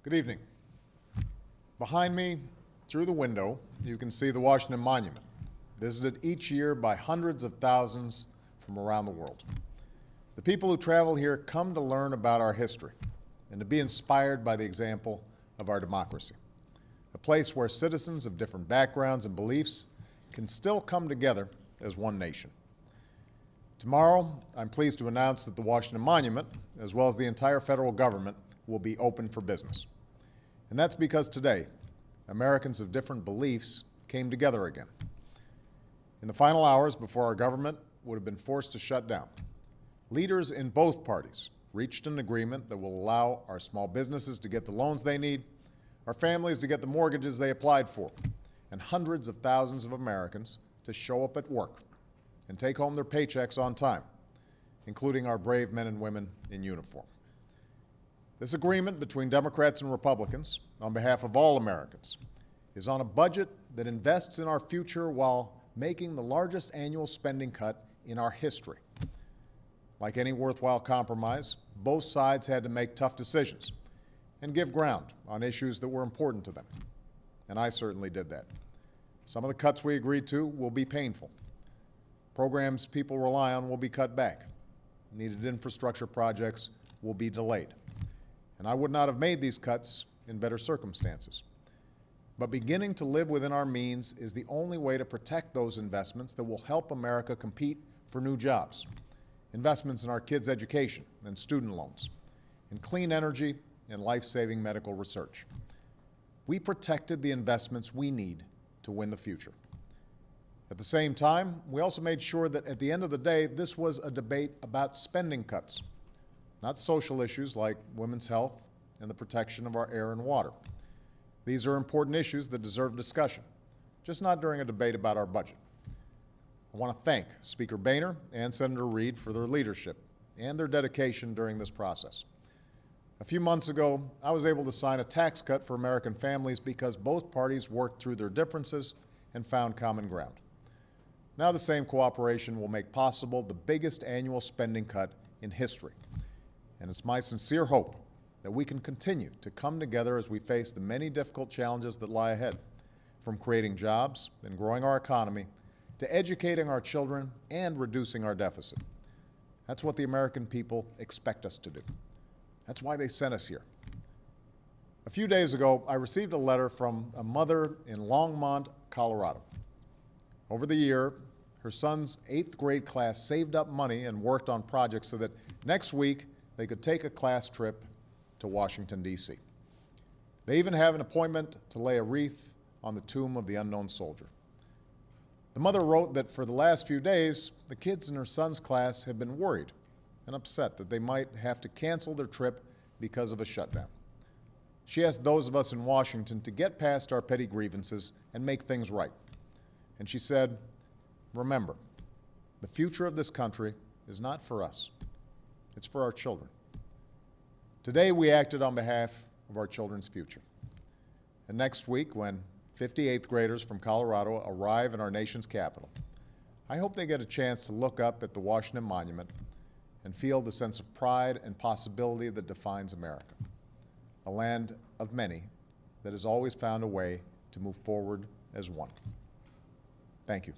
Good evening. Behind me, through the window, you can see the Washington Monument, visited each year by hundreds of thousands from around the world. The people who travel here come to learn about our history and to be inspired by the example of our democracy, a place where citizens of different backgrounds and beliefs can still come together as one nation. Tomorrow, I'm pleased to announce that the Washington Monument, as well as the entire federal government, will be open for business. And that's because today, Americans of different beliefs came together again. In the final hours before our government would have been forced to shut down, leaders in both parties reached an agreement that will allow our small businesses to get the loans they need, our families to get the mortgages they applied for, and hundreds of thousands of Americans to show up at work and take home their paychecks on time, including our brave men and women in uniform. This agreement between Democrats and Republicans, on behalf of all Americans, is on a budget that invests in our future while making the largest annual spending cut in our history. Like any worthwhile compromise, both sides had to make tough decisions and give ground on issues that were important to them. And I certainly did that. Some of the cuts we agreed to will be painful. Programs people rely on will be cut back. Needed infrastructure projects will be delayed. And I would not have made these cuts in better circumstances. But beginning to live within our means is the only way to protect those investments that will help America compete for new jobs, investments in our kids' education and student loans, in clean energy and life-saving medical research. We protected the investments we need to win the future. At the same time, we also made sure that at the end of the day, this was a debate about spending cuts, not social issues like women's health and the protection of our air and water. These are important issues that deserve discussion, just not during a debate about our budget. I want to thank Speaker Boehner and Senator Reid for their leadership and their dedication during this process. A few months ago, I was able to sign a tax cut for American families because both parties worked through their differences and found common ground. Now the same cooperation will make possible the biggest annual spending cut in history. And it's my sincere hope that we can continue to come together as we face the many difficult challenges that lie ahead, from creating jobs and growing our economy to educating our children and reducing our deficit. That's what the American people expect us to do. That's why they sent us here. A few days ago, I received a letter from a mother in Longmont, Colorado. Over the year, her son's 8th grade class saved up money and worked on projects so that next week they could take a class trip to Washington, D.C. They even have an appointment to lay a wreath on the tomb of the unknown soldier. The mother wrote that for the last few days, the kids in her son's class have been worried and upset that they might have to cancel their trip because of a shutdown. She asked those of us in Washington to get past our petty grievances and make things right. And she said, remember, the future of this country is not for us. It's for our children. Today, we acted on behalf of our children's future. And next week, when 58th graders from Colorado arrive in our nation's capital, I hope they get a chance to look up at the Washington Monument and feel the sense of pride and possibility that defines America, a land of many that has always found a way to move forward as one. Thank you.